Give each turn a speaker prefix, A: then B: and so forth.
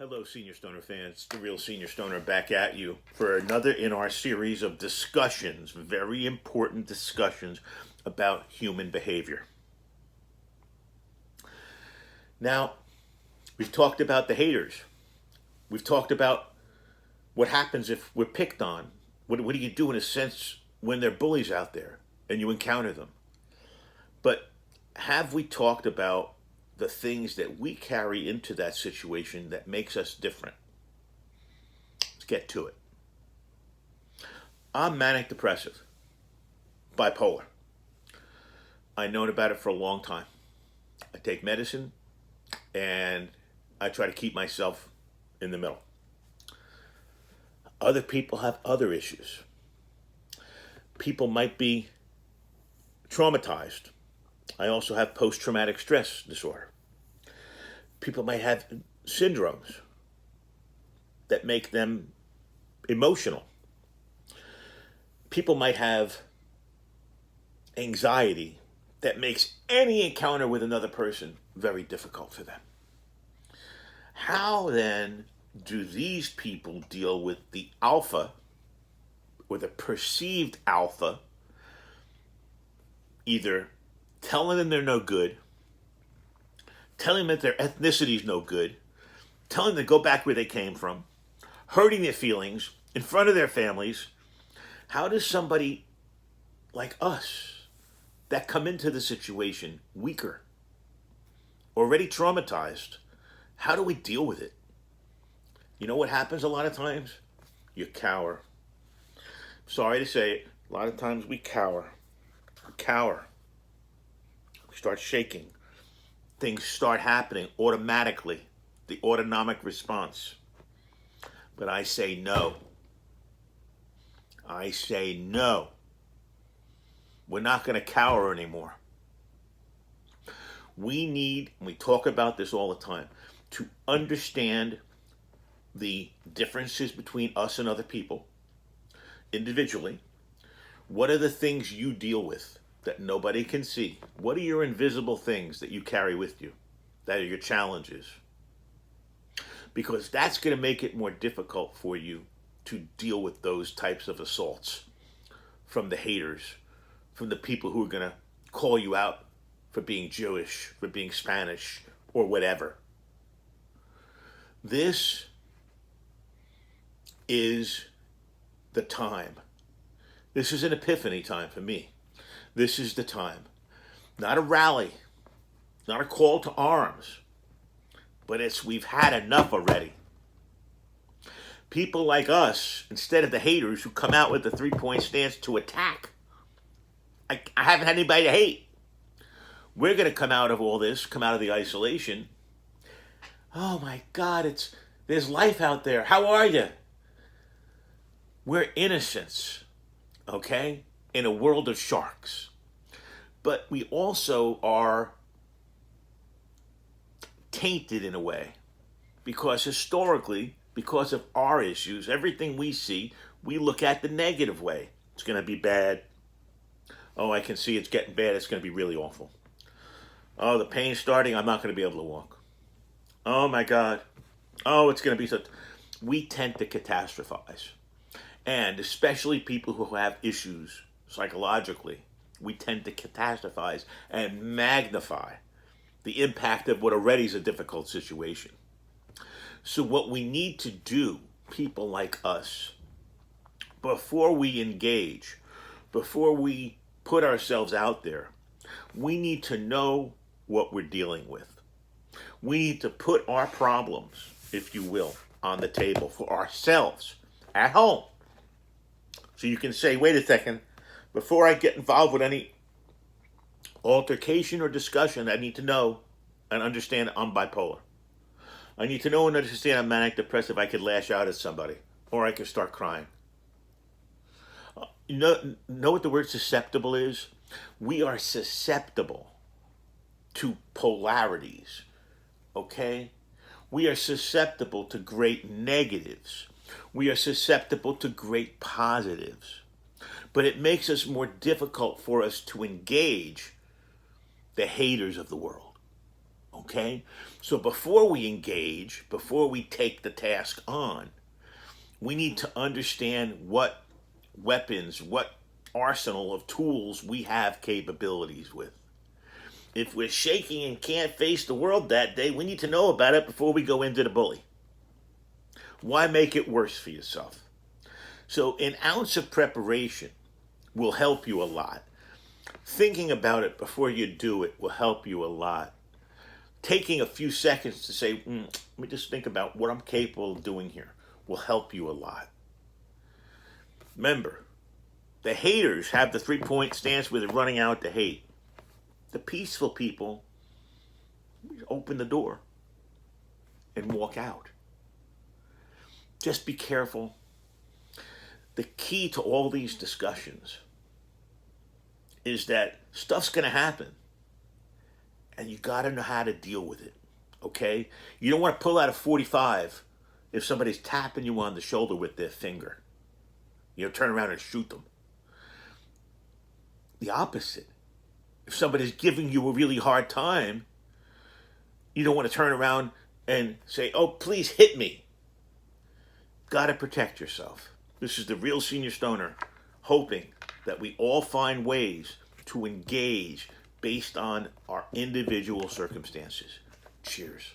A: Hello, Senior Stoner fans. The Real Senior Stoner back at you for another in our series of discussions, very important discussions about human behavior. Now, we've talked about the haters. We've talked about what happens if we're picked on. What do you do in a sense when there are bullies out there and you encounter them? But have we talked about the things that we carry into that situation that makes us different? Let's get to it. I'm manic depressive, bipolar. I've known about it for a long time. I take medicine and I try to keep myself in the middle. Other people have other issues. People might be traumatized. I also have post-traumatic stress disorder. People might have syndromes that make them emotional. People might have anxiety that makes any encounter with another person very difficult for them. How then do these people deal with the alpha or the perceived alpha, either telling them they're no good, telling them that their ethnicity is no good, telling them to go back where they came from, hurting their feelings in front of their families? How does somebody like us that come into the situation weaker, already traumatized, how do we deal with it? You know what happens a lot of times? You cower. Sorry to say it, a lot of times we cower. We cower. We start shaking. Things start happening automatically, the autonomic response. But I say no. I say no. We're not going to cower anymore. We need, and we talk about this all the time, to understand the differences between us and other people individually. What are the things you deal with that nobody can see? What are your invisible things that you carry with you, that are your challenges? Because that's going to make it more difficult for you to deal with those types of assaults from the haters, from the people who are going to call you out for being Jewish, for being Spanish, or whatever. This is the time. This is an epiphany time for me. This is the time. Not a rally, not a call to arms, but it's we've had enough already. People like us, instead of the haters who come out with the three-point stance to attack, I haven't had anybody to hate. We're going to come out of all this, come out of the isolation. Oh my God, there's life out there. How are you? We're innocents, okay, in a world of sharks. But we also are tainted in a way because historically, because of our issues, everything we see, we look at the negative way. It's going to be bad. Oh, I can see it's getting bad. It's going to be really awful. Oh, the pain's starting. I'm not going to be able to walk. Oh my God. Oh, it's going to be so. We tend to catastrophize. And especially people who have issues psychologically, we tend to catastrophize and magnify the impact of what already is a difficult situation. So what we need to do, people like us, before we engage, before we put ourselves out there, we need to know what we're dealing with. We need to put our problems, if you will, on the table for ourselves at home. So you can say, wait a second, before I get involved with any altercation or discussion, I need to know and understand I'm bipolar. I need to know and understand I'm manic depressive. I could lash out at somebody or I could start crying. You know what the word susceptible is? We are susceptible to polarities, okay? We are susceptible to great negatives. We are susceptible to great positives. But it makes us more difficult for us to engage the haters of the world, Okay? So before we engage, before we take the task on, we need to understand what weapons, what arsenal of tools we have capabilities with. If we're shaking and can't face the world that day, we need to know about it before we go into the bully. Why make it worse for yourself? So an ounce of preparation will help you a lot. Thinking about it before you do it will help you a lot. Taking a few seconds to say, let me just think about what I'm capable of doing here will help you a lot. Remember, the haters have the 3-point stance where they're running out to hate. The peaceful people open the door and walk out. Just be careful. The key to all these discussions is that stuff's going to happen. And you got to know how to deal with it. Okay? You don't want to pull out a 45 if somebody's tapping you on the shoulder with their finger. Turn around and shoot them. The opposite. If somebody's giving you a really hard time, you don't want to turn around and say, oh, please hit me. Got to protect yourself. This is the Real Senior Stoner, hoping that we all find ways to engage based on our individual circumstances. Cheers.